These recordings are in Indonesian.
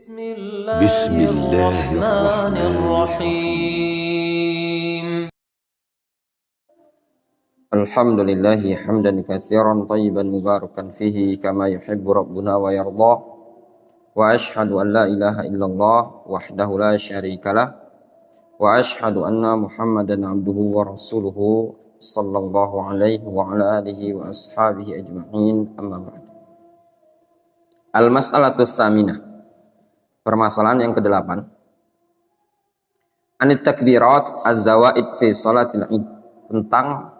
بسم الله الرحمن الرحيم الحمد لله حمدا كثيرا طيبا مباركا فيه كما يحب ربنا ويرضى وأشهد أن لا إله إلا الله وحده لا شريك له وأشهد أن محمدا عبده ورسوله صلى الله عليه وعلى آله وأصحابه أجمعين أما بعد. Al-mas'alatus tsaminah, permasalahan yang ke-8. Anit takbirat az-zawaid fi salatil Id, tentang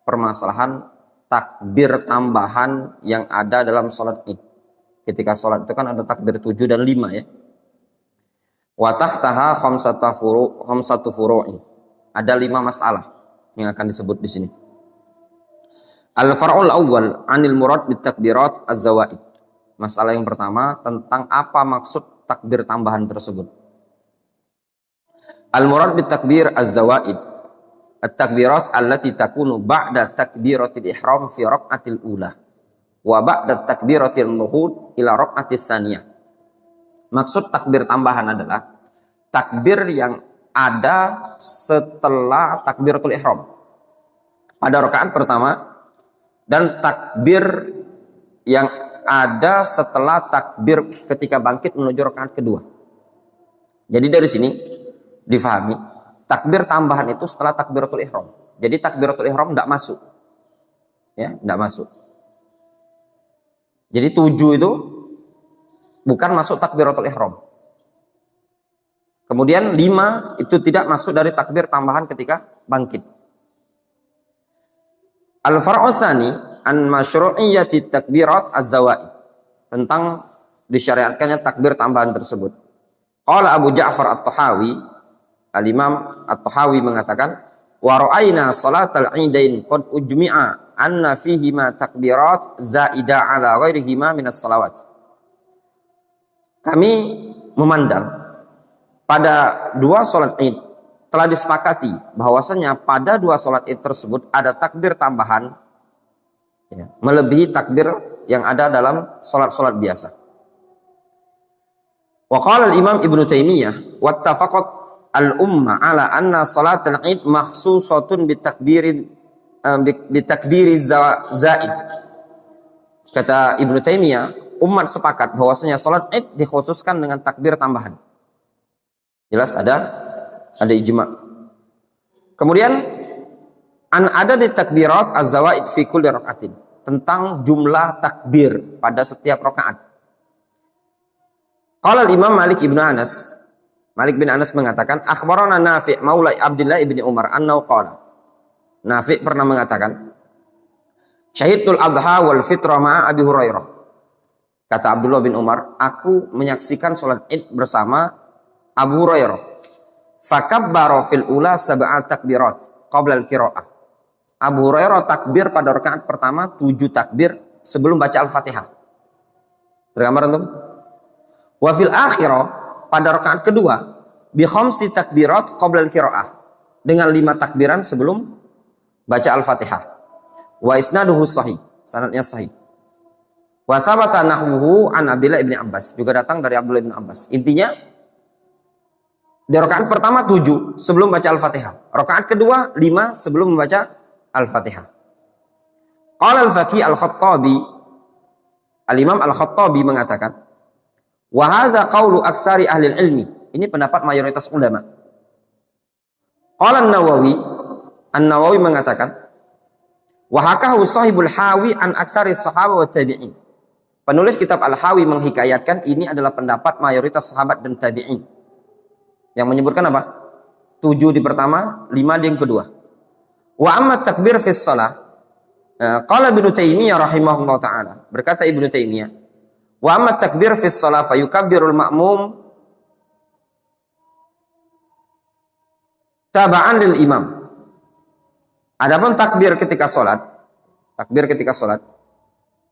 permasalahan takbir tambahan yang ada dalam salat Id. Ketika salat itu kan ada takbir 7 dan 5 ya. Wa tahtaha khamsatu furu'in. Ada 5 masalah yang akan disebut di sini. Al-far'ul awwal anil murad bit takbirat az-zawaid. Masalah yang pertama tentang apa maksud takbir tambahan tersebut. Al-murad bit takbir az-zawaid at-takbirat allati takunu ba'da takbiratil ihram fi raq'atil ula wa ba'da takbiratil nuhud ila raq'atis tsaniyah. Maksud takbir tambahan adalah takbir yang ada setelah takbiratul ihram pada rakaat pertama dan takbir yang ada setelah takbir ketika bangkit menuju rakaat kedua. Jadi dari sini difahami takbir tambahan itu setelah takbiratul ihram. Jadi takbiratul ihram tidak masuk. Ya, tidak masuk. Jadi 7 itu bukan masuk takbiratul ihram. Kemudian 5 itu tidak masuk dari takbir tambahan ketika bangkit. Al-far'u tsani an masyru'iyyati takbirat az-zawaid, tentang disyariatkannya takbir tambahan tersebut. Qala Abu Ja'far At-Tahawi, Al-Imam At-Tahawi mengatakan, wa ra'ayna salatal idain qad ujmi'a anna fihi ma takbirat zaida ala ghairihima minas salawat. Kami memandang pada 2 salat Id telah disepakati bahwasanya pada 2 salat Id tersebut ada takbir tambahan ya, melebihi takbir yang ada dalam salat-salat biasa. Wa qala al-Imam Ibnu Taimiyah wattafaqat al-umma ala anna salat al-Id makhsusatun bitakbiri zaid. Kata Ibnu Taimiyah, umat sepakat bahwasanya salat Id dikhususkan dengan takbir tambahan. Jelas ada ijma'. Kemudian ada di takbirat az-zawaid fi kulli raka'atin, tentang jumlah takbir pada setiap rakaat. Qala al-Imam Malik bin Anas mengatakan, akhbarana Nafi' maula Abdullah ibni Umar annahu qala. Nafi' pernah mengatakan, syahidul adha wal fitra ma'a Abi Hurairah. Kata Abdullah bin Umar, aku menyaksikan salat Id bersama Abu Hurairah. Fakabbara fil ula 7 takbirat qabla al-qira'ah. Abu Hurairah takbir pada rakaat pertama 7 takbir sebelum baca Al-Fatihah. Tergambar antum? Wa fil akhirah pada rakaat kedua bi khamsi takbirat qabla al-qira'ah, dengan 5 takbiran sebelum baca Al-Fatihah. Wa isnaduhu sahih, sanadnya sahih. Wa thabata nahwuhu an Abdullah ibn Abbas, juga datang dari Abdullah ibn Abbas. Intinya di rakaat pertama 7 sebelum baca Al-Fatihah. Rakaat kedua 5 sebelum membaca Al-Fatihah. Qala al-Faqih al-Khattabi, Al-Imam al-Khattabi mengatakan, wa hadza qaulu aktsari ahli ilmi. Ini pendapat mayoritas ulama. Qala An-Nawawi mengatakan, wa hakahu sahibul Hawi an aktsari sahabat wa tabi'in. Penulis kitab Al-Hawi menghikayatkan ini adalah pendapat mayoritas sahabat dan tabi'in. Yang menyebutkan apa? 7 di pertama, 5 di yang kedua. Wa amma takbir fi shalah, qala Ibnu Taimiyah rahimahullah taala, berkata Ibnu Taimiyah, wa amma takbir fi shalah fa yukabbirul ma'mum taba'an lil imam. Adapun takbir ketika salat,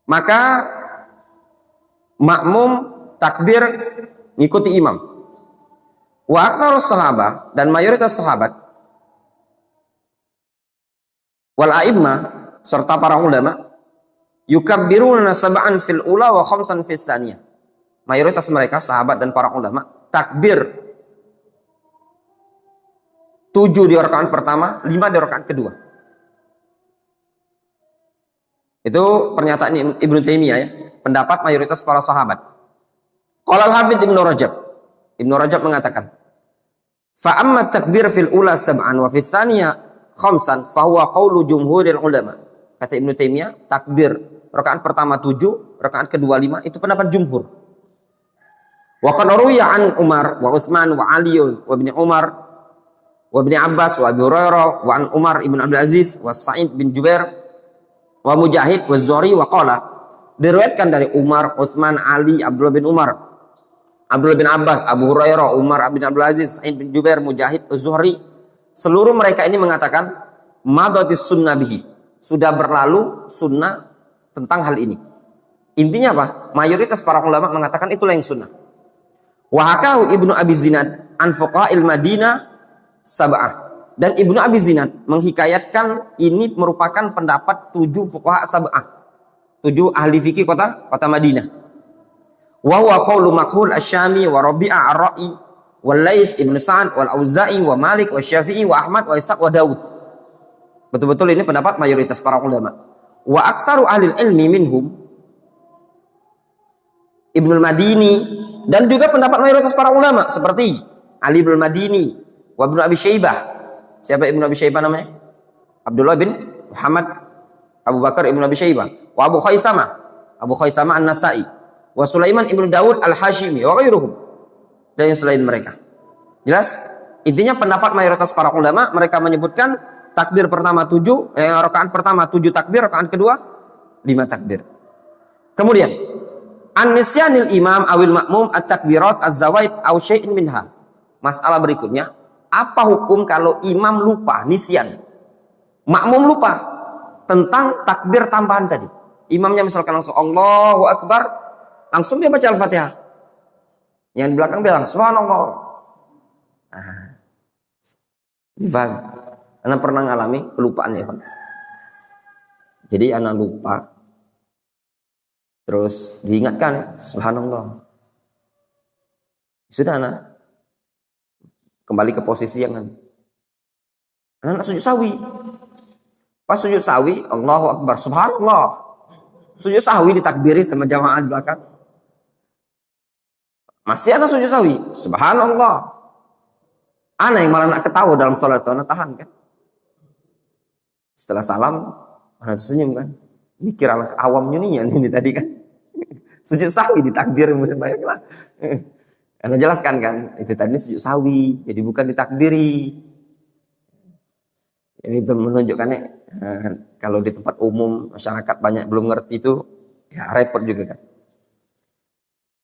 maka makmum takbir ngikuti imam. Wa aktsarus sahabah, dan mayoritas sahabat, wal a'immah, serta para ulama, yukabbiruna sab'an fil ula wa khamsan fil tsaniyah. mayoritas mereka sahabat dan para ulama takbir 7 di rakaat pertama, 5 di rakaat kedua. Itu pernyataan Ibnu Taimiyah ya, pendapat mayoritas para sahabat. Qala al-Hafidz Ibnu Rajab. Ibnu Rajab mengatakan, fa amma takbir fil ula sab'an wa fil tsaniyah khamsan fa huwa qaulu jumhuril ulama. Kata Ibnu Taimiyah, takbir rakaat pertama 7, rakaat kedua 5 itu pendapat jumhur. Wa qad ruwiya an Umar wa Utsman wa Ali wa Ibnu Umar wa Ibnu Abbas wa Abu Hurairah wa an Umar ibn Abdul Aziz wa Sa'id bin Jubair wa Mujahid wa Zuhri wa qala. Diriwayatkan dari Umar, Utsman, Ali, Abdullah bin Umar, Abdullah bin Abbas, Abu Hurairah, Umar bin Abdul Aziz, Sa'id bin Jubair, Mujahid, Zuhri, seluruh mereka ini mengatakan madatis sunnah bihi, sudah berlalu sunnah tentang hal ini. Intinya apa? Mayoritas para ulama mengatakan itulah yang sunnah. Wa hakahu Ibnu Abi Zinad an fuqaha'il Madinah sab'ah. Dan Ibnu Abi Zinad menghikayatkan ini merupakan pendapat 7 fuqaha sab'ah, 7 ahli fikih kota Madinah. Wa huwa qaulu Makhul Asy-Syami wa Rabi'ah Ar-Ra'i wal Laits Ibnu Sa'ad wal Auza'i wa Malik wa Syafi'i wa Ahmad wa Ishaq wa Daud. Betul-betul ini pendapat mayoritas para ulama. Wa aktsaru ahli ilmi minhum Ibnu Madini, dan juga pendapat mayoritas para ulama seperti Ali bin Madini wa Ibnu Abi Syaibah. Siapa Ibnu Abi Syaibah namanya? Abdullah bin Muhammad Abu Bakar Ibnu Abi Syaibah wa Abu Khaisamah An-Nasa'i wa Sulaiman Ibnu Daud Al-Hashimi wa ghairuhum, dan yang selain mereka. Jelas? Intinya pendapat mayoritas para ulama, mereka menyebutkan takbir pertama 7, rakaat pertama 7 takbir, rakaat kedua 5 takbir. Kemudian an-nisyanil imam awil makmum at-takbirat az-zawaid aw syai'in minha. Masalah berikutnya, apa hukum kalau imam lupa, nisyan, makmum lupa tentang takbir tambahan tadi? Imamnya misalkan langsung Allahu Akbar, langsung dia baca Al-Fatihah. Yang di belakang bilang subhanallah. Difahami? Anak pernah ngalami kelupaan ya kan? Jadi anak lupa, terus diingatkan ya, subhanallah. Sudah anak kembali ke posisi yang anak sujud sawi. Pas sujud sawi, Allahu Akbar, subhanallah. Sujud sawi ditakbiri sama jamaah di belakang. Masih anak sujud sawi, subhanallah. Anak yang malah nak ketawa dalam sholat itu, anak tahan kan. Setelah salam, anak senyum kan. Mikir anak awam nyunian ini tadi kan. Sujud sawi ditakbir, bayanglah. Anda jelaskan kan, itu tadi sujud sawi, jadi bukan ditakbiri. Ini itu menunjukkannya kalau di tempat umum masyarakat banyak belum ngerti itu, ya repot juga kan.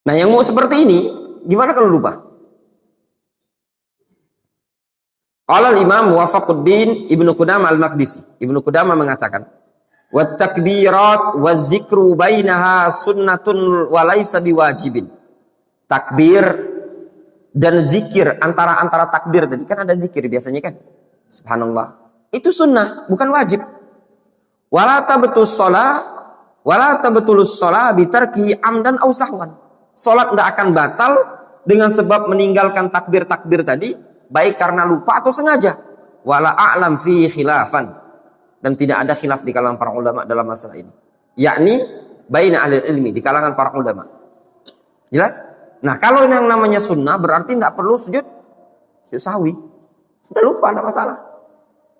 Nah yang mau seperti ini, gimana kalau lupa? Qala al-Imam Muwafaquddin Ibnu Qudamah al-Maqdisi. Ibnu Qudamah mengatakan, "Wat takbirat wa dzikru bainaha sunnatun wa laisa biwajibin." Takbir dan zikir antara takbir tadi kan ada zikir biasanya kan. Subhanallah. Itu sunnah, bukan wajib. Wala tabtus shalah bi tarki amdan aw sahwan. Salat tidak akan batal dengan sebab meninggalkan takbir-takbir tadi, baik karena lupa atau sengaja. Wala a'lam fi khilafan, dan tidak ada khilaf di kalangan para ulama dalam masalah ini. Yakni baina ahli ilmi, di kalangan para ulama. Jelas? Nah, kalau yang namanya sunnah berarti tidak perlu sujud sawi. Sudah lupa, tidak masalah.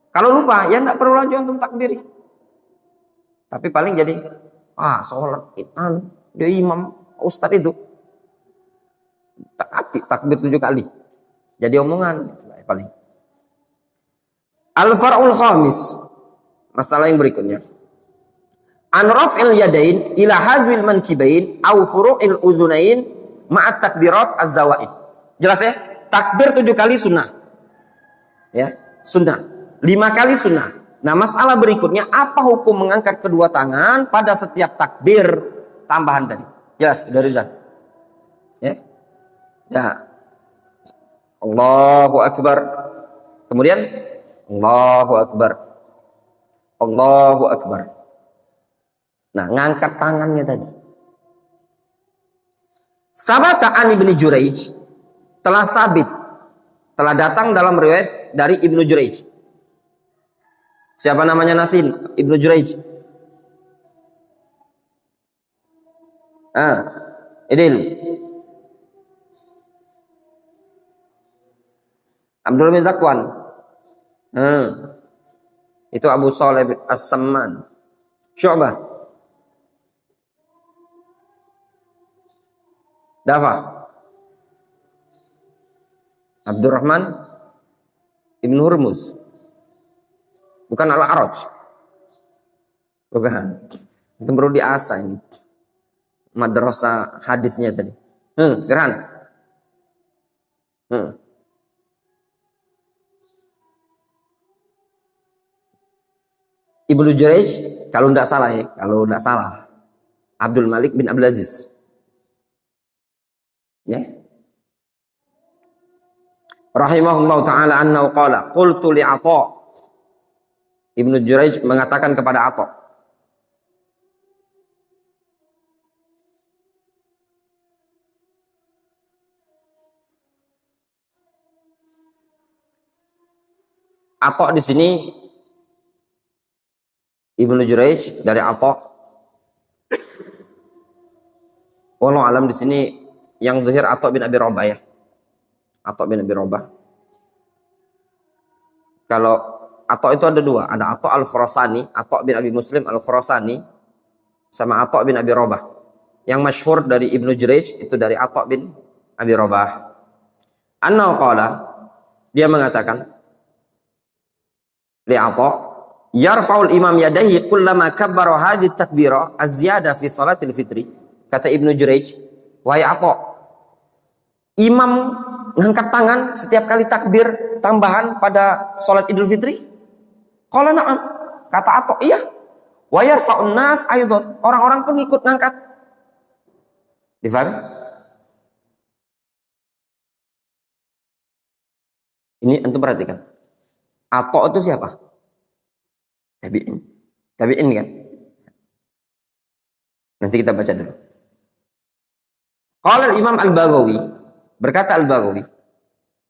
Kalau lupa, ya tidak perlu lagi untuk takbir. Tapi paling jadi, sholat, dia imam, ustadz itu. Takbir 7 kali. Jadi omongan, paling. Al-far'ul khamis. Masalah yang berikutnya. An raf'il yadain ila hadwil mankibain au furu'il udhunain ma'at takbirat az-zawaid. Jelas ya? Takbir 7 kali sunnah. Ya, sunnah. 5 kali sunnah. Nah, masalah berikutnya, apa hukum mengangkat kedua tangan pada setiap takbir tambahan tadi? Jelas, dari Rizal. Ya. Ya. Allahu Akbar. Kemudian Allahu Akbar. Allahu Akbar. Nah, ngangkat tangannya tadi. Sabata an Ibnu Juraij, telah sabit, telah datang dalam riwayat dari Ibnu Juraij. Siapa namanya Nasin? Ibnu Juraij. Idil. Abdul bin Zakwan. Itu Abu Saleh As-Samman. Syu'bah. Dafa. Abdurrahman Ibn Hurmuz. Bukan Al-A'raj. Bukan. Itu baru diasah ini. Madrasah hadisnya tadi. Firhan. Ibnu Juraij, kalau tidak salah ya, Abdul Malik bin Abdul Aziz. Ya. Rahimahullah taala annahu qala qultu li Atha. Ibnu Juraij mengatakan kepada Atha, Atha di sini Ibnu Juraij dari Atha. Wallahu alam di sini yang zahir Atha bin Abi Rabah ya. Atha bin Abi Rabah. Kalau Atha itu ada dua, ada Atha Al-Khurasani, Atha bin Abi Muslim Al-Khurasani, sama Atha bin Abi Rabah. Yang masyhur dari Ibnu Juraij itu dari Atha bin Abi Rabah. Annahu qala, dia mengatakan li Atha, yarfa'ul imam yadayhi kullama kabbara hadhihi takbira az-ziyada fi salatil fitri. Kata Ibnu Juraij, wahai Atha, imam ngangkat tangan setiap kali takbir tambahan pada salat Idul Fitri? Qala na'am. Kata Atha, iya. Wa yarfa'un nas aidan, orang-orang pun ikut ngangkat. Difahami? Ini antum perhatikan. Atha itu siapa? Tabi'in. Tabi'in kan? Nanti kita baca dulu. Qala al-Imam Al-Baghawi, berkata Al-Baghawi,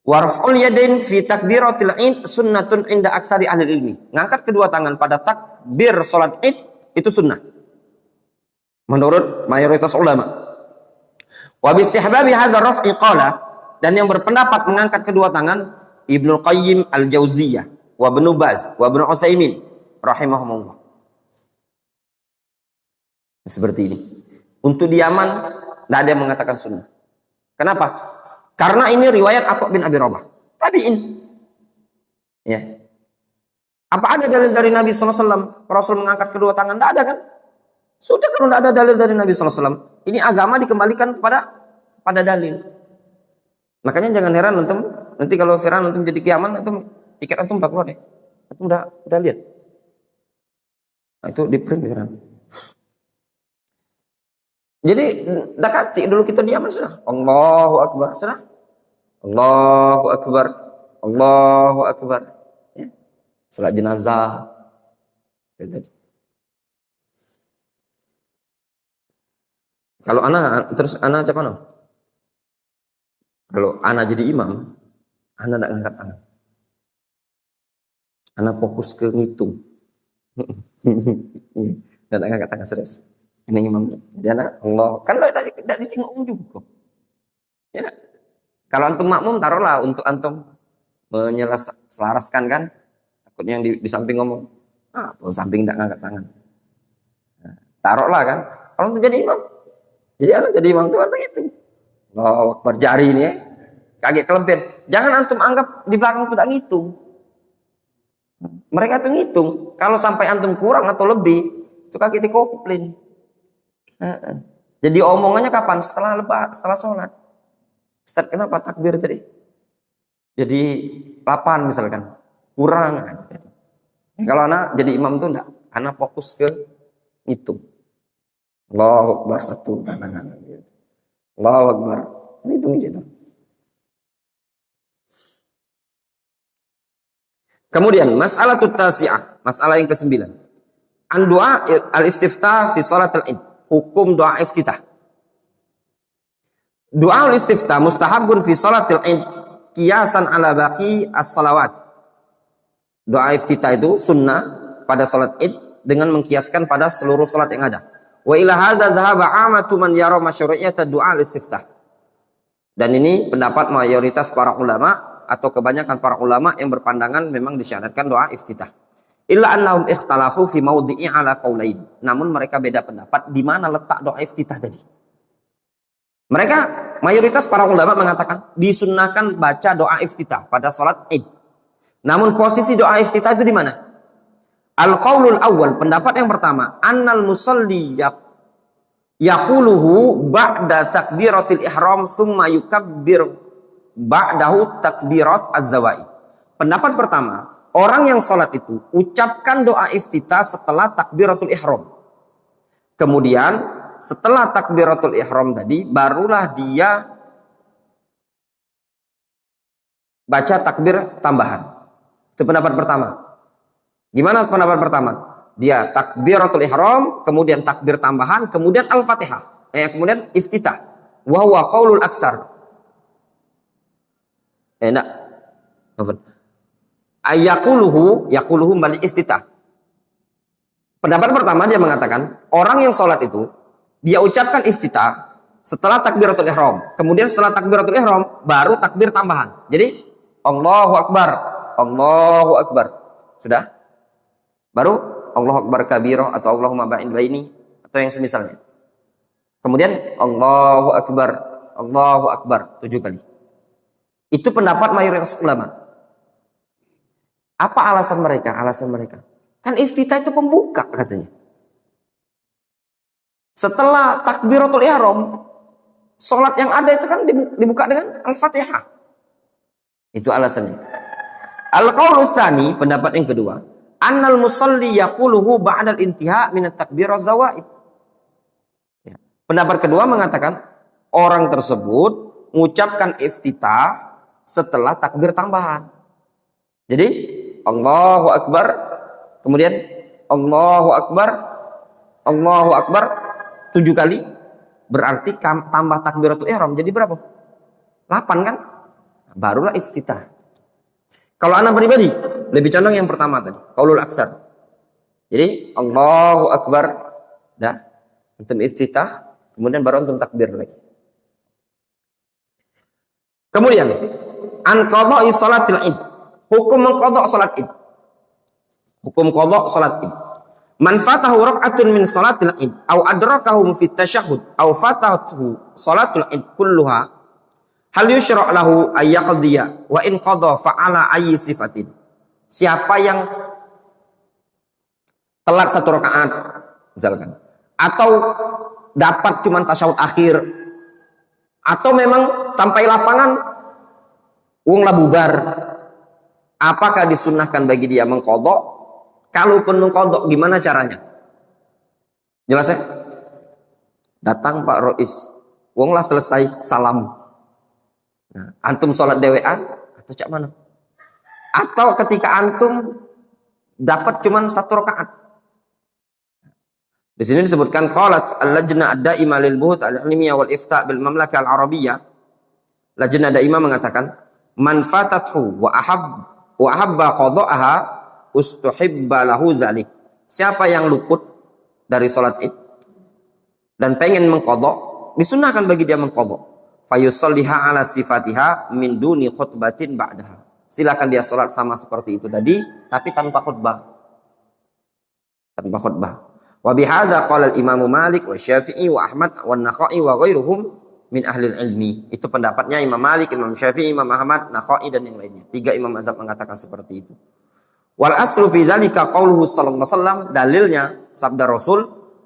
warfa'ul yadain fi takbiratil id sunnatun inda aksari ahli ilmi. Ngangkat kedua tangan pada takbir salat id itu sunnah menurut mayoritas ulama. Wa bi istihbabi hadzal raf'i qala, dan yang berpendapat mengangkat kedua tangan Ibnu Qayyim Al-Jauziyah wa Ibnu Baz wa Ibnu Utsaimin rahimahumullah. Seperti ini. Untuk di Yaman tidak ada yang mengatakan sunnah. Kenapa? Karena ini riwayat Atha bin Abi Rabah. Tabi'in. Ya. Apa ada dalil dari Nabi SAW? Rasul mengangkat kedua tangan? Tidak ada kan? Sudah, kalau tidak ada dalil dari Nabi SAW. Ini agama dikembalikan pada dalil. Makanya jangan heran antum, nanti kalau Fir'aun antum jadi kiaman, antum tiket antum tak keluar deh. Antum udah lihat. Nah, itu di print Fir'aun. Jadi dekati dulu kita diam sudah. Allahu Akbar, sudah. Allahu Akbar, Allahu Akbar. Ya. Salat jenazah. Kalau anak terus anak apa no? Kalau anak jadi imam, anak tidak ngangkat tangan. Anak fokus ke ngitung. Dan ngangkat tangan serius. Ini imam. Dia nak Allah. Kan tidak dicinggung juga. Ya, kalau antum makmum taruhlah untuk antum menyelaraskan kan. Takutnya yang di samping ngomong, samping tidak ngangkat tangan. Nah, taruhlah kan. Kalau antum jadi imam, jadi anak jadi imam itu anak itu. Allah berjari ini ya. Kaget kelempir. Jangan antum anggap di belakang itu tidak ngitung. Mereka tuh ngitung. Kalau sampai antum kurang atau lebih, itu kaki dikoplin. Jadi omongannya kapan? Setelah sholat. Ustaz, kenapa takbir tadi? Jadi 8 misalkan. Kurang. Kalau anak jadi imam itu enggak. Anak fokus ke ngitung. Allahu Akbar, satu tangan. Allahu Akbar. Hitung gitu. Kemudian masalah tasi'ah, masalah yang ke-9. An doa al-istiftah fi salatil id. Hukum doa iftitah. Doa istiftah mustahabun fi salatil id kiasan ala baqi as-salawat. Doa iftitah itu sunnah pada salat id dengan mengkiaskan pada seluruh salat yang ada. Wa ila hadza dhahaba amatu man yara masyru'iyat doa istiftah. Dan ini pendapat mayoritas para ulama atau kebanyakan para ulama yang berpandangan memang disyaratkan doa iftitah. Illa annahum ikhtalafu fi mawdi'i ala qaulain. Namun mereka beda pendapat di mana letak doa iftitah tadi. Mereka mayoritas para ulama mengatakan disunnahkan baca doa iftitah pada salat id. Namun posisi doa iftitah itu di mana? Al-qaulul awal, pendapat yang pertama, annal musalli yaquluhu ba'da takbiratil ihram summa yukabbir ba'dahu takbirat az-zawaid. Pendapat pertama, orang yang salat itu ucapkan doa iftitah setelah takbiratul ihram. Kemudian setelah takbiratul ihram tadi barulah dia baca takbir tambahan. Itu pendapat pertama. Gimana pendapat pertama? Dia takbiratul ihram, kemudian takbir tambahan, kemudian al-fatihah, kemudian iftitah. Wa huwa qaulul aksar. Enggak. Yaquluhu bal iftitah. Pendapat pertama dia mengatakan orang yang sholat itu dia ucapkan iftitah setelah takbiratul ihram. Kemudian setelah takbiratul ihram baru takbir tambahan. Jadi Allahu Akbar, Allahu Akbar. Sudah? Baru Allahu Akbar kabiro atau Allahumma ba'in baini atau yang semisalnya. Kemudian Allahu Akbar 7 kali. Itu pendapat mayoritas ulama. Apa alasan mereka? Alasan mereka, kan iftitah itu pembuka katanya. Setelah takbiratul ihram, sholat yang ada itu kan dibuka dengan al-fatihah. Itu alasannya. Al-qaulus tsani, pendapat yang kedua, annal musalli yaquluhu ba'dal intiha min at-takbir az-zawaid. Ya. Pendapat kedua mengatakan orang tersebut mengucapkan iftitah setelah takbir tambahan. Jadi Allahu Akbar, kemudian Allahu Akbar 7 kali, berarti tambah takbiratul ihram jadi berapa? 8 kan? Barulah iftitah. Kalau anak pribadi lebih condong yang pertama tadi, qaulul aksar. Jadi Allahu Akbar, dah, antum iftitah, kemudian baru antum takbir lagi. Kemudian an qada'i salatil id, hukum mengqada' salat id. Hukum qada' salat id. Man fatahu rak'atun min salatil id aw adrakahu fi tasyahhud aw fatahu salatul id kulluha hal yushra' lahu ay yaqdiya wa in qada fa'ala ayyi sifatin. Siapa yang telat 1 rakaat misalkan, atau dapat cuman tasyahud akhir, atau memang sampai lapangan wong lah bubar, apakah disunnahkan bagi dia mengqada'? Kalaupun mengqada' gimana caranya? Jelas ya? Datang Pak Rois, wong lah selesai salam. Nah, antum sholat dewean atau cak mana? Atau ketika antum dapat cuman 1 rakaat. Di sini disebutkan qalat al-lajna ad-daimah lil buhuth al-ilmiyah wal ifta' bil mamlakah al-arabiyyah. Lajna daimah mengatakan man fatathu wa ahabba qada'aha ustuhibba lahu dzalik. Siapa yang luput dari salat id dan pengen mengqada', disunnahkan bagi dia mengqada'. Fayusalliha ala sifatiha min duni khutbatin ba'daha. Silakan dia salat sama seperti itu tadi, tapi tanpa khutbah. Tanpa khutbah. Wa bihadza qala al-Imam Malik wa Syafi'i wa Ahmad wa Nakhai wa ghairuhum min ahli ilmi. Itu pendapatnya Imam Malik, Imam Syafi'i, Imam Ahmad, Nakhai dan yang lainnya. 3 imam mazhab mengatakan seperti itu. Wal aslu fi dzalika qauluhu sallallahu alaihi wasallam, dalilnya sabda Rasul,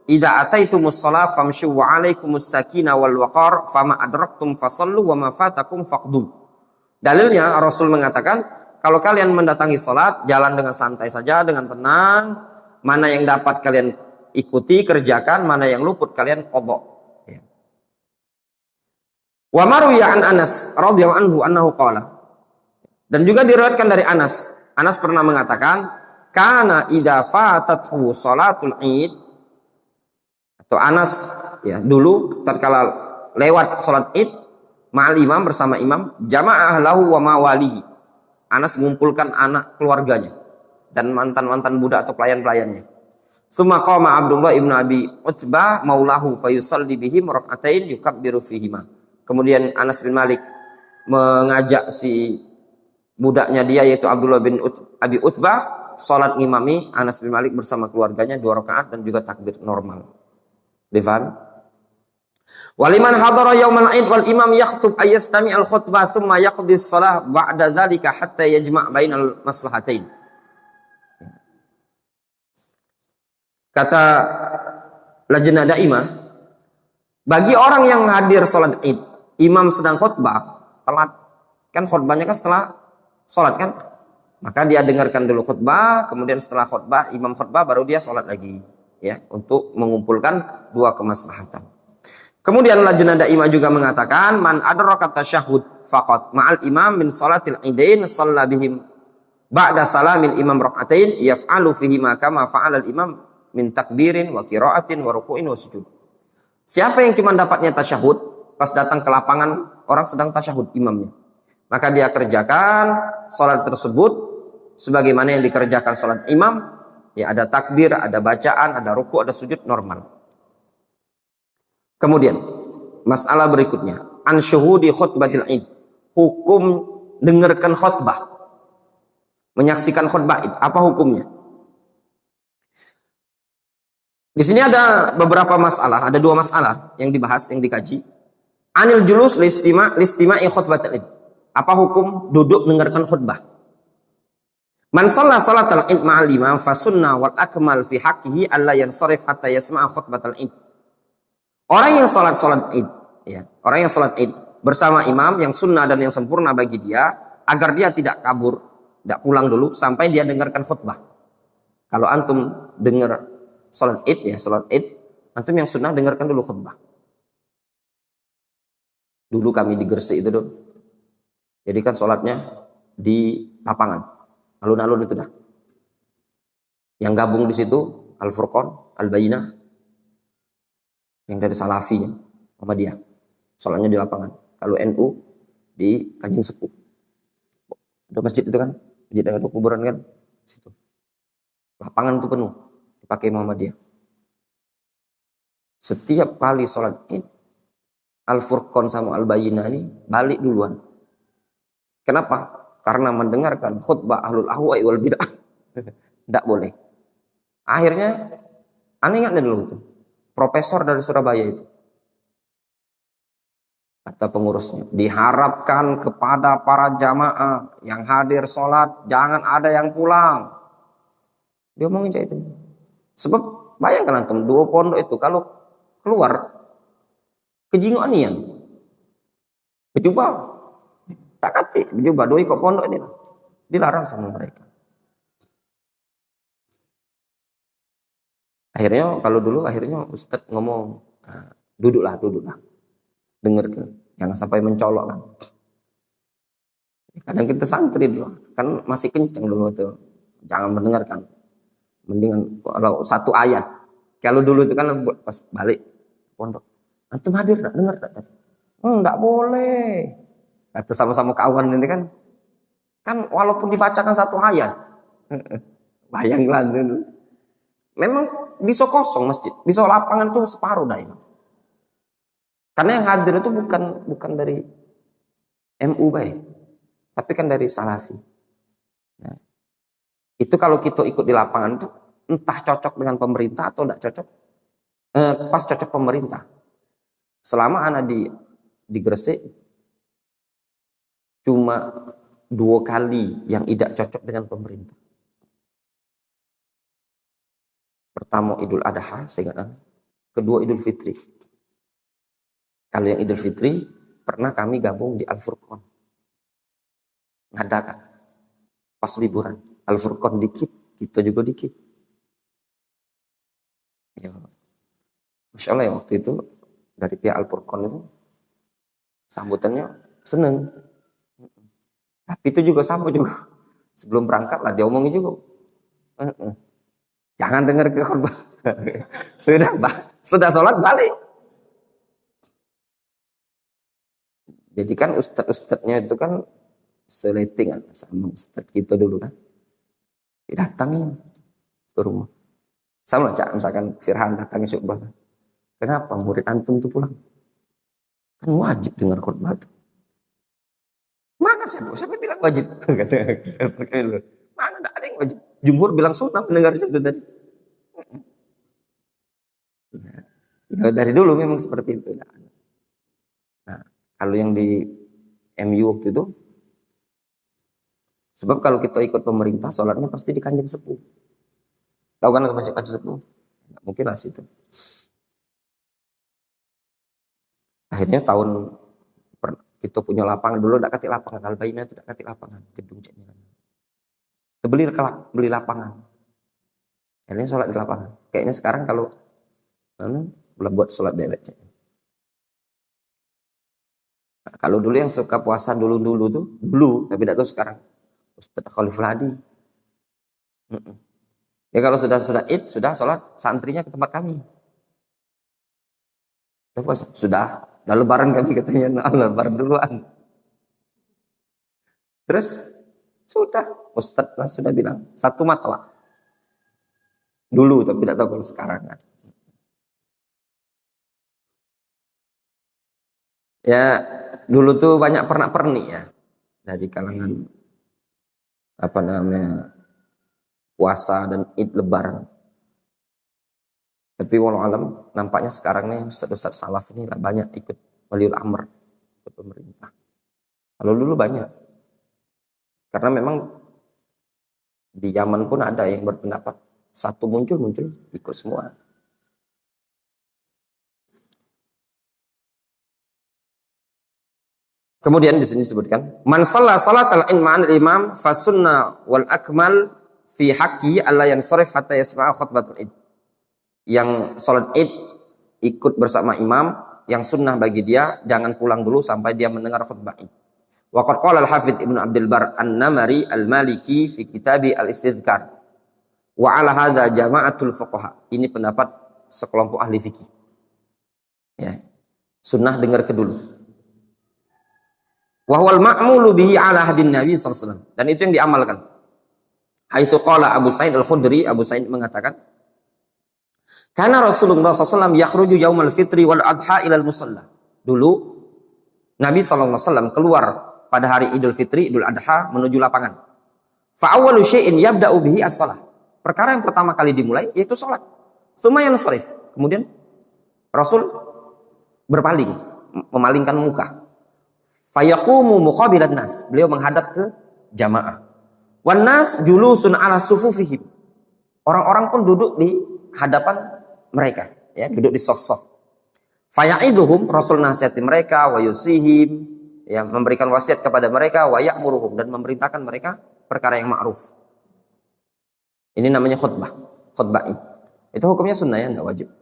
idza ataitumus shalah famshu wa alaikumus sakinah wal waqar fama adraktum fasallu wa ma fatakum faqdu. Dalilnya Rasul mengatakan kalau kalian mendatangi salat jalan dengan santai saja, dengan tenang, mana yang dapat kalian ikuti kerjakan, mana yang luput kalian qada. Ya. Wa maruya an Anas radhiyallahu anhu annahu qala. Dan juga diriwayatkan dari Anas pernah mengatakan, kana idza fatathu salatul id, atau Anas ya dulu tatkala lewat salat id ma'al imam bersama imam, jama'ah lahu wa mawalihi. Anas mengumpulkan anak keluarganya dan mantan-mantan budak atau pelayan-pelayannya. Summa qama Abdullah ibn Abi Utbah maulahu fayusalli bihim rak'atain yukabbiru fihima. Kemudian Anas bin Malik mengajak si budaknya dia yaitu Abdullah bin Abi Utbah salat ngimami Anas bin Malik bersama keluarganya 2 rakaat dan juga takbir normal. Difaham? Waliman hadara yaumal id wal imam yakhutub ayastami al khutbah thumma yaqdi shalah ba'da dzalika hatta yajma' bainal maslahatain. Kata Lajnah Daimah, bagi orang yang hadir salat id, imam sedang khutbah, telat kan khutbahnya kan setelah salat kan? Maka dia dengarkan dulu khutbah, kemudian setelah khutbah imam khutbah baru dia salat lagi ya, untuk mengumpulkan 2 kemaslahatan. Kemudian Lajnah Daimah juga mengatakan man adraka tasyahhud faqat ma'al imam min salatil idain shalla bihim ba'da salamil imam rak'atain yaf'alu fihi ma kama fa'ala al imam min takbirin wa qiraatin wa ruku'in wa sujud. Siapa yang cuma dapatnya tasyahud pas datang ke lapangan orang sedang tasyahud imamnya, maka dia kerjakan salat tersebut sebagaimana yang dikerjakan salat imam, ya ada takbir, ada bacaan, ada ruku', ada sujud normal. Kemudian masalah berikutnya, an syuhudi khutbatil id, hukum dengarkan khutbah, menyaksikan khutbah id, apa hukumnya? Di sini ada beberapa masalah, ada 2 masalah yang dibahas, yang dikaji. Anil julus listima'i khutbatil id, apa hukum duduk dengarkan khutbah? Man shalla salatal id ma'al imam fa sunnah wal akmal fi haqqihi alla yansarif hatta yasma'a khutbatal id. Orang yang salat id, ya, orang yang salat id bersama imam yang sunnah dan yang sempurna bagi dia agar dia tidak kabur, tidak pulang dulu sampai dia dengarkan khutbah. Kalau antum dengar salat id ya, salat id, antum yang sunnah dengarkan dulu khutbah. Dulu kami di Gresik itu dulu. Jadi kan salatnya di lapangan, alun-alun itu dah. Yang gabung di situ Al-Furqan, Al-Bayyinah, yang dari Salafinya sama dia, sholatnya di lapangan. Kalau NU di Kanjeng Sepuh, ada masjid itu kan, masjid ada kuburan kan, situ lapangan itu penuh dipakai Muhammadiyah. Setiap kali sholat id, Al-Furqan sama Al-Bayyinah ini balik duluan. Kenapa? Karena mendengarkan khutbah ahlul ahwa'i wal bid'ah tidak boleh. Akhirnya aneh ingat dulu itu profesor dari Surabaya itu, kata pengurusnya, diharapkan kepada para jamaah yang hadir sholat jangan ada yang pulang. Dia ngomongin kayak itu. Sebab bayangkan antum 2 pondok itu kalau keluar kejinguanian, berjubah, tak kati berjubah doi kok pondok ini dilarang sama mereka. Akhirnya kalau dulu akhirnya Ustadz ngomong, duduklah, dengar ke, jangan sampai mencolok kan. Kadang kita santri dulu, kan masih kenceng dulu itu, jangan mendengarkan, mendingan kalau 1 ayat. Kalau dulu itu kan pas balik pondok, antum hadir tak, dengar tak? Enggak boleh. Kata sama-sama kawan ini kan walaupun dibacakan 1 ayat, bayanglah dulu. Memang bisa kosong masjid, bisa lapangan itu separuh dah ini. Karena yang hadir itu bukan dari MU baik, tapi kan dari Salafi. Nah, itu kalau kita ikut di lapangan itu entah cocok dengan pemerintah atau tidak cocok, pas cocok pemerintah. Selama anak di Gresik cuma 2 kali yang tidak cocok dengan pemerintah. Pertama Idul Adha, saya ingat. Kedua Idul Fitri. Kalau yang Idul Fitri pernah kami gabung di Al-Furqan. Ngadakan pas liburan. Al-Furqan dikit, kita juga dikit. Ya, Masya Allah ya, waktu itu dari pihak Al-Furqan itu sambutannya seneng. Tapi itu juga sama juga. Sebelum berangkat lah dia omongin juga. Jangan dengar ke khutbah. Sudah sholat balik. Jadi kan ustadz-ustadznya itu kan seletingan sama ustadz kita dulu kan. Datangin ke rumah. Sama Cak, misalkan Firhan datangnya Syu'bah. Kenapa murid antum tuh pulang? Kan wajib dengar khutbah itu. Mana siapa bilang wajib? Kata mana ada yang wajib? Jumhur bilang sunnah mendengar itu tadi. Ya, dari dulu memang seperti itu. Nah, kalau yang di MU waktu itu, sebab kalau kita ikut pemerintah, sholatnya pasti di Kanjeng Sepuh. Tahu kan Kanjeng Sepuh? Nggak mungkin lah situ. Akhirnya tahun kita punya lapangan dulu, tidak kasih lapangan. Al-Bainah itu tidak kasih lapangan, gedung ceknya. Beli lapangan. Akhirnya sholat di lapangan. Kayaknya sekarang kalau belum buat sholat dewek. Nah, kalau dulu yang suka puasa dulu tapi tidak tahu sekarang. Ustaz Khaliful Hadi. Ya kalau sudah Id, sudah sholat santrinya ke tempat kami. Sudah puasa? Sudah. Nah lebaran kami katanya, lebaran duluan. Terus sudah, Ustaz lah sudah bilang satu matlah. Dulu tapi tidak tahu kalau sekarang kan. Ya dulu tuh banyak pernak-pernik ya dari kalangan apa namanya puasa dan Id lebaran. Tapi walau alam nampaknya sekarang nih Ustaz salaf ini lah banyak ikut waliul amr ke pemerintah. Kalau dulu banyak. Karena memang di zaman pun ada yang berpendapat satu muncul ikut semua. Kemudian di sini disebutkan, man shalla salatal ma'al imam fa sunnah wal akmal fi haqqi alla yansarif hatta yasma'a khutbatul id. Yang salat id ikut bersama imam, yang sunnah bagi dia jangan pulang dulu sampai dia mendengar khutbah id. Wa qad qala al-Hafidz Ibnu Abdul Bar An-Namari Al-Maliki fi kitabi Al-Istidhkar. Wa ala hadza jama'atul fuqaha. Ini pendapat sekelompok ahli fikih. Ya. Sunnah dengar ke dulu. Wahwal ma'mulu bihi ala hadin Nabi SAW. Dan itu yang diamalkan. Haitsu qala Abu Sa'id Al-Khudri, Abu Sa'id mengatakan, karena Rasulullah SAW yakhruju yaumal fitri wal adha ilal musalla. Dulu Nabi SAW keluar pada hari Idul Fitri, Idul Adha menuju lapangan. Fa awwalu syai'in yabda'u bihi as-shalah. Perkara yang pertama kali dimulai yaitu salat. Tsumma yansharif. Kemudian Rasul berpaling, memalingkan muka. Fayaqumu muqabilan nas. Beliau menghadap ke jamaah. Wan nas julusun ala sufufihim. Orang-orang pun duduk di hadapan mereka, ya, duduk di soft-soft. Faya'iduhum, Rasul nasihati mereka, wa yusihim, ya, memberikan wasiat kepada mereka, wa ya'muruhum, dan memerintahkan mereka perkara yang ma'ruf. Ini namanya khutbah ini. Itu hukumnya sunnah ya, enggak wajib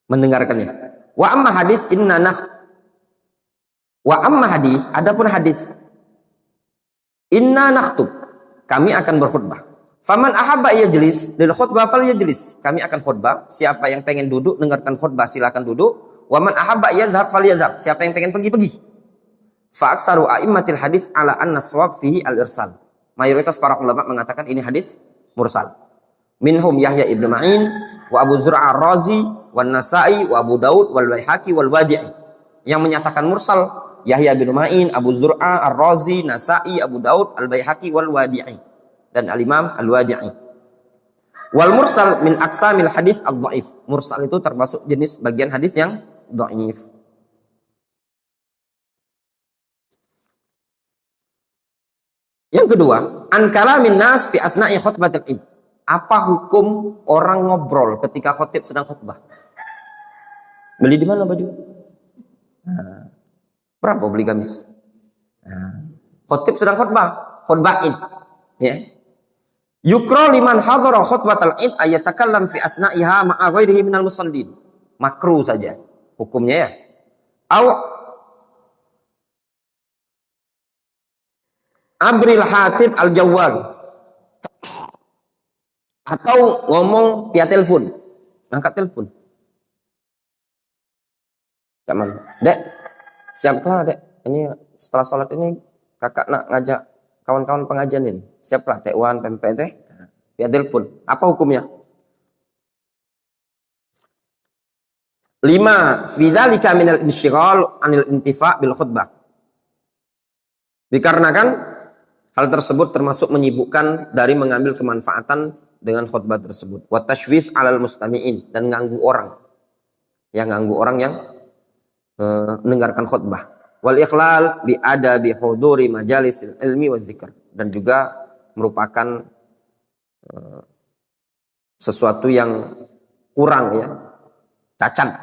mendengarkannya. Wa amma hadis adapun hadis inna nakhtub, kami akan berkhutbah. Faman ahabba yajlis lil khutbah falyajlis, kami akan khutbah. Siapa yang pengen duduk dengarkan khutbah silakan duduk. Wa man ahabba yadhhab falyadhhab, siapa yang pengen pergi. Fa aktsaru a'immatil hadis ala anna shawab fihi al-irsal. Mayoritas para ulama mengatakan ini hadis mursal. Minhum Yahya ibnu Ma'in wa Abu Zur'a ar-Razi wan Nasa'i wa Abu Daud wal Baihaqi wal Wadi'i. Yang menyatakan mursal Yahya bin Ma'in, Abu Zur'a ar-Razi, Nasa'i, Abu Daud, al-Baihaqi wal Wadi'i, dan al-Imam al-Wadi'i. Wal mursal min aqsamil hadis ad-dhaif. Mursal itu termasuk jenis bagian hadis yang dhaif. Yang kedua, an kalamin nas fi asna'i khutbatil id. Apa hukum orang ngobrol ketika khotib sedang khutbah? Beli di mana baju? Nah, berapa beli gamis? Nah, khotib sedang khutbah id, ya. Yukra liman hadara khutbatal id ayatakallam fi asna'iha ma'a ghairihi minal musallin. Makruh saja hukumnya ya. Au abril hatib al-jawwal, atau ngomong via telepon, angkat telepon. Cuman, Dek, siap lah Dek. ini setelah sholat ini kakak nak ngajak kawan-kawan pengajian ini. Siap lah T1, PMPT. Dia telepon. Apa hukumnya? 5. Fi dzalika minal insyighal anil intifa' bil khutbah. Dikarenakan hal tersebut termasuk menyibukkan dari mengambil kemanfaatan dengan khutbah tersebut. Wa tashwis 'alal mustami'in, dan ganggu orang. Yang ganggu orang yang mendengarkan khutbah. Wal ikhlal bi adabi huduri majalisil ilmi wa dzikr, dan juga merupakan sesuatu yang kurang ya, cacat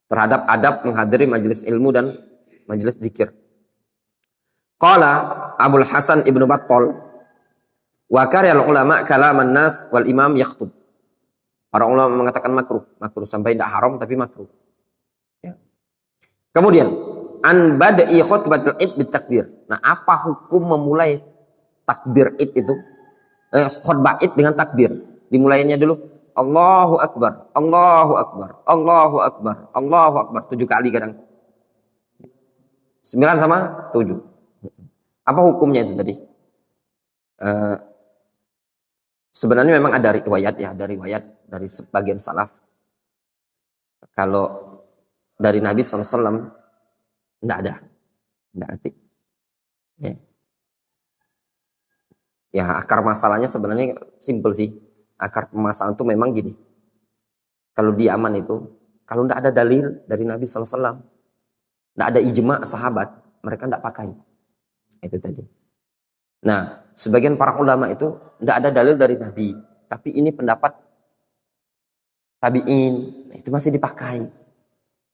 terhadap adab menghadiri majelis ilmu dan majelis zikir. Qala Abul Hasan Ibnu Battal, wa karihal ulama kalaman nas wal imam yakhutub. Para ulama mengatakan makruh sampai tidak haram tapi makruh. Ya. Kemudian an bada'i khutbatul id bitakbir. Nah, apa hukum memulai takbir id itu? Khutbah id dengan takbir. Dimulainya dulu Allahu Akbar, Allahu Akbar, Allahu Akbar, Allahu Akbar 7 kali kadang. 9 sama 7. Apa hukumnya itu tadi? Sebenarnya memang ada riwayat ya, dari sebagian salaf. Kalau dari Nabi SAW tidak ada. Ya, akar masalahnya sebenarnya simpel sih. Akar permasalahan itu memang gini. Kalau di Yaman itu, kalau tidak ada dalil dari Nabi SAW, tidak ada ijma sahabat, mereka tidak pakai. Itu tadi. Nah, sebagian para ulama itu tidak ada dalil dari Nabi, tapi ini pendapat tabi'in, itu masih dipakai.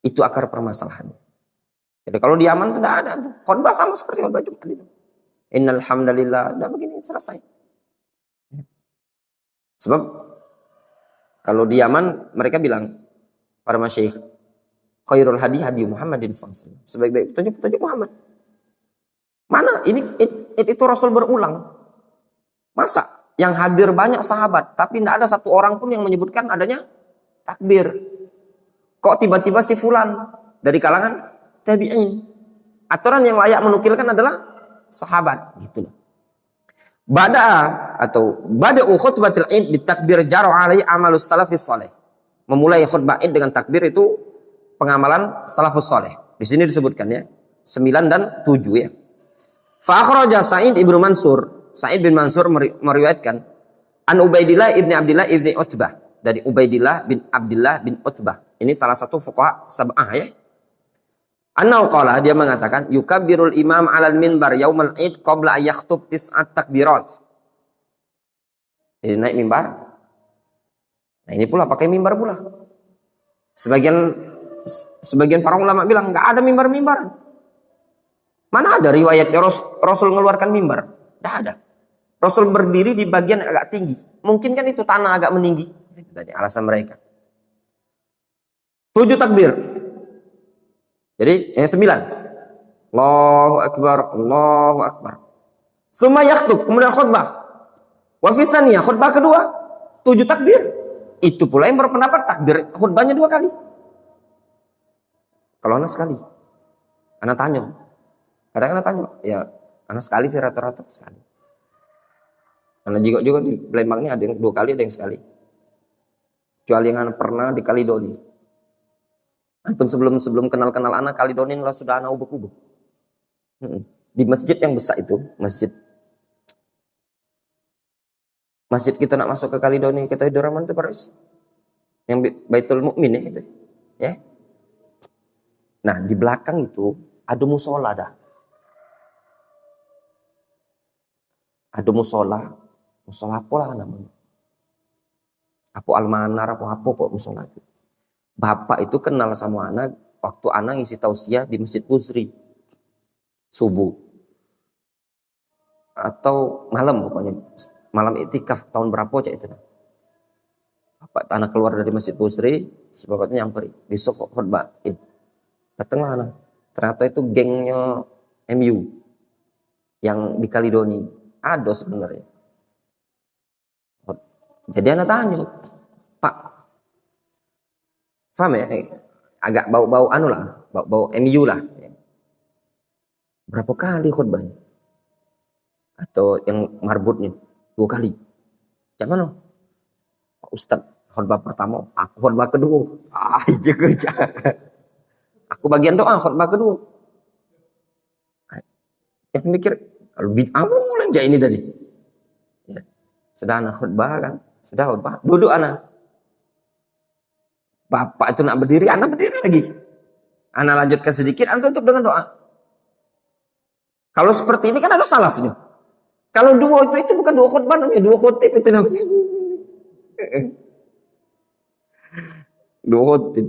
Itu akar permasalahan. Jadi kalau di Yaman tidak ada, khutbah sama seperti khutbah Jumat itu. Innal hamdalillah, udah begini selesai. Sebab kalau di Yaman mereka bilang para masyayikh, khairul hadi hadi Muhammadin sallallahu alaihi wasallam. Sebaik-baik petunjuk Muhammad. Mana ini itu Rasul berulang. Masa yang hadir banyak sahabat tapi tidak ada satu orang pun yang menyebutkan adanya takbir. Kok tiba-tiba si fulan dari kalangan tabi'in? Aturan yang layak menukilkan adalah sahabat, gitu loh. Bada'u khutbatil id bitakbir jaru alaihi amalus salafis saleh. Memulai khutbah id dengan takbir itu pengamalan salafus saleh. Di sini disebutkan ya, 9 dan 7 ya. Fa akhraja Sa'id ibnu Mansur, Sa'id bin Mansur meriwayatkan an Ubaidillah ibni Abdillah ibni Utbah, dari Ubaidillah bin Abdillah bin Utbah. Ini salah satu fuqaha sab'ah ya. Annau qala, dia mengatakan yukabbirul imam 'alal minbar yaumal id qabla yakhtub tis'at takbirat. Jadi naik mimbar. Nah, ini pula pakai mimbar pula. Sebagian para ulama bilang enggak ada mimbar-mimbaran. Mana ada riwayatnya Rasul mengeluarkan mimbar? Enggak ada. Rasul berdiri di bagian agak tinggi. Mungkin kan itu tanah agak meninggi. Itu tadi alasan mereka. 7 takbir. Jadi 9. Allahu Akbar, Allahu Akbar. Tsumma yakhutub, kemudian khutbah. Wa fi tsaniyah, khutbah kedua 7 takbir. Itu pula yang berpendapat takbir khutbahnya 2 kali. Kalau anak sekali. Anak tanya. Kadang anak tanya, ya anak sekali sih rata-rata sekali. Karena juga di Palembang ini ada yang 2 kali, ada yang sekali. Kecuali yang anak pernah di Kaledoni. Antum sebelum kenal anak Kaledonin lah sudah anak ubek-ubek. Di masjid yang besar itu, masjid kita nak masuk ke Kaledoni, kita hidup Rahman itu Paris. Yang Baitul Mukmin ya itu. Ya. Nah, di belakang itu ada musola dah. Ada musola apa lah namanya? Apa almanar apa musola itu. Bapak itu kenal sama anak waktu anak ngisi tausiah di Masjid Uzri subuh atau malam, pokoknya malam iktikaf tahun berapa cak itu. Bapak anak keluar dari Masjid Uzri, bapaknya nyamperin besok khutbah. Datanglah anak. Ternyata itu gengnya MU yang di Kaledoni. Ada sebenarnya. Jadi anak tanya, Pak, paham ya? Agak bau-bau anu lah, bau MU lah. Berapa kali khutbahnya? Atau yang marbutnya 2 kali. Macam mana? Pak Ustaz, khutbah pertama, aku khutbah kedua. Jaga. Aku bagian doa khutbah kedua. Yang mikir, kalau bid'ah mulai aja ini tadi. Ya. Sudah anak khutbah kan? Sudah khutbah, duduk anak. Bapak itu nak berdiri, anak berdiri lagi. Anak lanjutkan sedikit, anak tutup dengan doa. Kalau seperti ini kan ada salafnya. Kalau dua itu bukan 2 khutbah namanya, 2 khutib itu namanya. 2 khutib.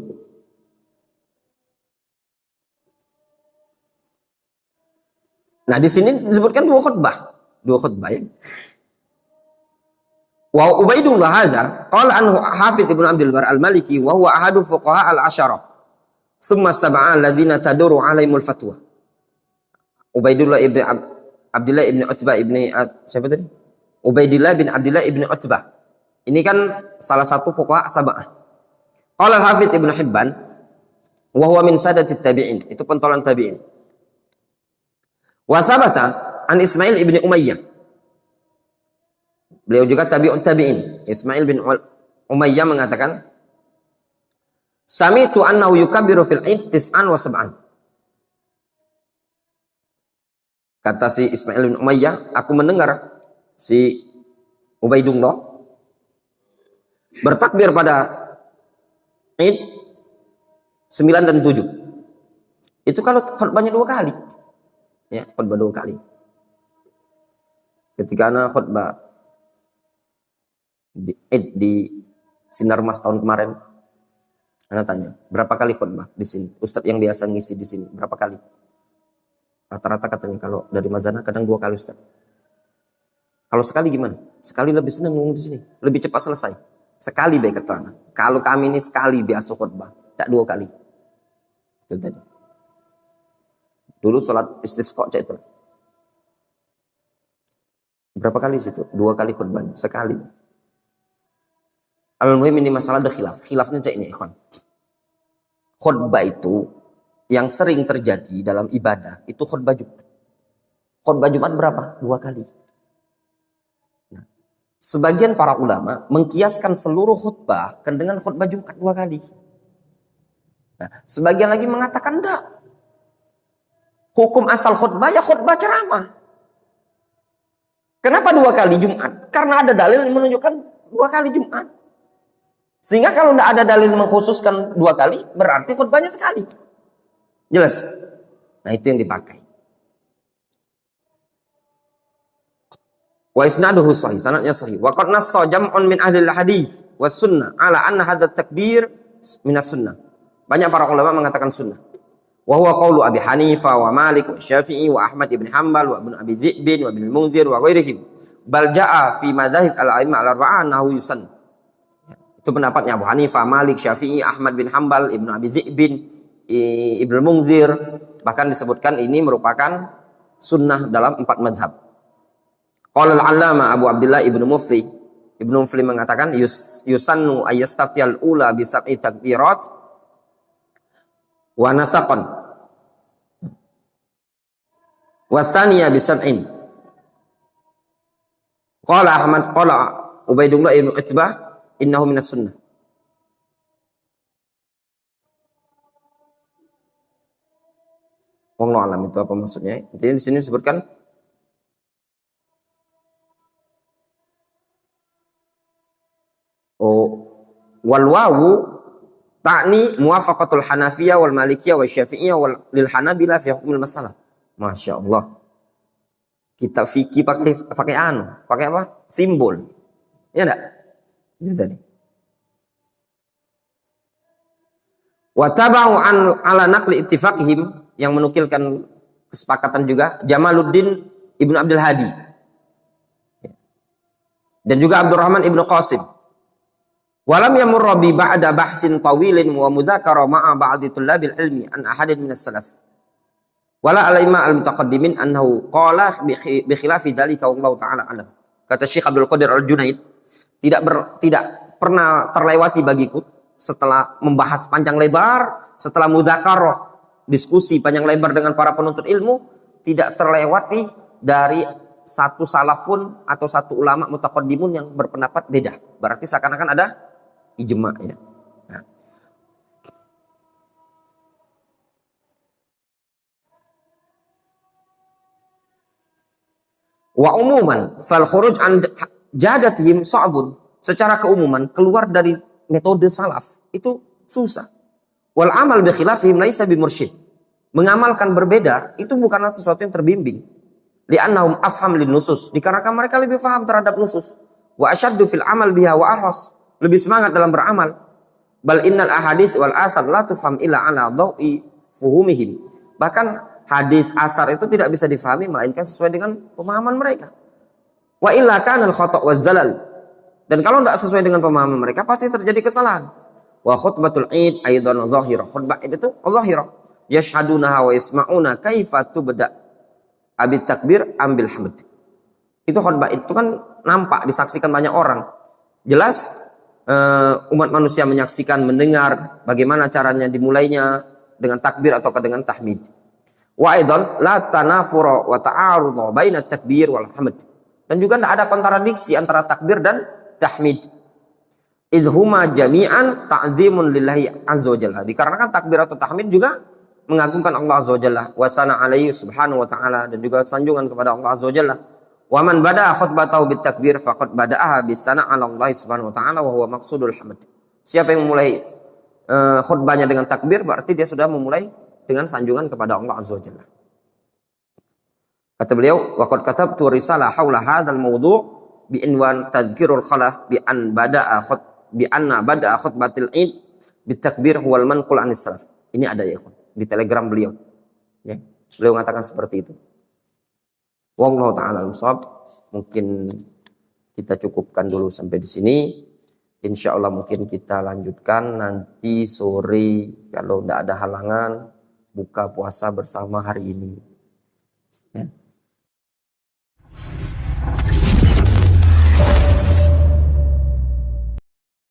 Nah, di sini disebutkan 2 khutbah. 2 khutbah ya. Wa Ubaidullah hadza qala anhu Hafidz Ibnu Abdul Bar Al-Maliki wa huwa ahadu fuqaha al-'asharah. Tsumma sab'a alladziina taduru 'alaihimul fatwa. Ubaidullah ibn Abdullah ibn Utbah ibni siapa tadi? Ubaidillah bin Abdullah ibn Utbah. Ini kan salah satu fuqaha sab'ah. Qala Al-Hafidz Ibnu Hibban wa huwa min sadatit tabi'in. Itu pentolan tabi'in. Wa sabata an Ismail ibn Umayyah. Beliau juga tabi'in. Ismail bin Umayyah mengatakan, Sami'tu annahu yukabbiru fil 'id 9 wa 7. Kata si Ismail bin Umayyah, aku mendengar si Ubaidullah bertakbir pada Id 9 dan 7. Itu kalau khutbahnya 2 kali. Ya, khutbah 2 kali. Ketika anak khutbah di Sinar Mas tahun kemarin, anak tanya, berapa kali khutbah di sini? Ustadz yang biasa ngisi di sini, berapa kali? Rata-rata katanya kalau dari Mazana kadang 2 kali Ustadz. Kalau sekali gimana? Sekali lebih senang ngomong di sini, lebih cepat selesai. Sekali baik kata anak. Kalau kami ini sekali biasa khutbah, tak 2 kali. Itu tadi. Dulu sholat istisqa cek itu. Berapa kali situ? 2 kali khutbah, sekali. Al-muhim ini masalah ada khilaf. Khilafnya cek ini, ikhwan. Khutbah itu yang sering terjadi dalam ibadah itu khutbah Jumat. Khutbah Jumat berapa? 2 kali. Nah, sebagian para ulama mengkiaskan seluruh khutbah dengan khutbah Jumat 2 kali. Nah, sebagian lagi mengatakan enggak. Hukum asal khutbah ya khutbah ceramah. Kenapa 2 kali Jumat? Karena ada dalil yang menunjukkan 2 kali Jumat. Sehingga kalau tidak ada dalil mengkhususkan 2 kali, berarti khutbahnya sekali. Jelas? Nah, itu yang dipakai. Wa isnaduhu sahih, sanadnya sahih. Wa qad nassa jam'un min ahli al-hadits was sunnah ala anna hadha takbir minas sunnah. Banyak para ulama mengatakan sunnah. Wa huwa qaulu Abi Hanifah wa Malik wa Syafi'i wa Ahmad ibn Hanbal wa Ibnu Abi Dzi'bin wa Ibnu Munzir wa ghairihim. Bal ja'a fi madzahib al-a'immah al-arba'ah annahu yusann. Itu pendapatnya Abu Hanifah, Malik, Syafi'i, Ahmad bin Hanbal, Ibnu Abi Dzi'bin, Ibnu Munzir. Bahkan disebutkan ini merupakan sunnah dalam 4 madhab. Qala al-allama Abu Abdullah Ibnu Mufli. Ibnu Mufli mengatakan yusannu ayyastaftiyal ula bi sab'i takbirat wa nasaqan. Wa tsaniya bi sab'in. Qala Ahmad, qala Ubaidullah Ibnu Utbah innahu minas sunnah. Wallahu alam itu apa maksudnya? Jadi di sini disebutkan wal wawu ta'ni muwafaqatul Hanafiyah wal Malikiyah wal Syafi'iyah wal lil Hanabila fi hukmil masalah. Masya Allah. Kita fikih pakai apa? Simbol. Ya enggak? Itu tadi. Wa tabau ala naqli ittifaqihim, yang menukilkan kesepakatan juga Jamaluddin Ibnu Abdul Hadi. Dan juga Abdurrahman Ibnu Qasim. Walam yamurra bi ba'da bahsin tawilin wa mudzakarah ma'a ba'di tullabil ilmi an ahadin minas salaf. Wala al-imam al-mutaqaddimin annahu qala bi khilafi dzalika wallahu ta'ala alam. Kata Syekh Abdul Qadir Al-Junaid, tidak pernah terlewati bagiku setelah membahas panjang lebar, setelah mudzakarah, diskusi panjang lebar dengan para penuntut ilmu, tidak terlewati dari satu salafun atau satu ulama mutaqaddimun yang berpendapat beda. Berarti seakan-akan ada ijma ya. Nah. Wa umuman fal khuruj an jadatihim sa'bun. Secara keumuman keluar dari metode salaf itu susah. Wal amal bi khilafihim laisa bi mursyid. Mengamalkan berbeda itu bukanlah sesuatu yang terbimbing. Li'annahum afham lin nusus. Dikarenakan mereka lebih paham terhadap nusus. Wa asyaddu fil amal biha wa arhas. Lebih semangat dalam beramal. Bal innal ahadits wal asar la tufham illa ala dhawi fuhumihim. Bahkan hadis asar itu tidak bisa difahami melainkan sesuai dengan pemahaman mereka. Wa illa kana al khata' waz zalal. Dan kalau tidak sesuai dengan pemahaman mereka pasti terjadi kesalahan. Wa khutbatul id aidan zahirah. Khutbah id itu zahirah. Yashhadunaha wa yasma'una kaifa tubda abit takbir ambil hamd. Itu khutbah itu kan nampak disaksikan banyak orang. Jelas umat manusia menyaksikan, mendengar bagaimana caranya dimulainya dengan takbir atau dengan tahmid. Wa aidan la tanafura wa ta'arudha baina takbir wal hamd. Dan juga tidak ada kontradiksi antara takbir dan tahmid. Idhuma jami'an ta'zimun lillahi azza wajalla. Dikarenakan takbir atau tahmid juga mengagungkan Allah azza wajalla wa sana alaihi subhanahu wa ta'ala, dan juga sanjungan kepada Allah azza wajalla. Wa man bada'a khutbatahu bit takbir faqad bada'aha bis sana 'ala Allah subhanahu wa ta'ala wa huwa maqsudul hamd. Siapa yang memulai khutbahnya dengan takbir berarti dia sudah memulai dengan sanjungan kepada Allah azza wajalla. Kata beliau, wa qad katabtu risalah haula hadzal mawdu' bi inwan tadhkirul khalaf bi anna bada'a khutbatil id bit takbir huwal manqul anis salaf. Ini ada ya ikhwan di Telegram beliau. Ya. Beliau mengatakan seperti itu. Wallahu taala al-shawab. Mungkin kita cukupkan dulu sampai di sini. Insyaallah mungkin kita lanjutkan nanti sore kalau tidak ada halangan buka puasa bersama hari ini.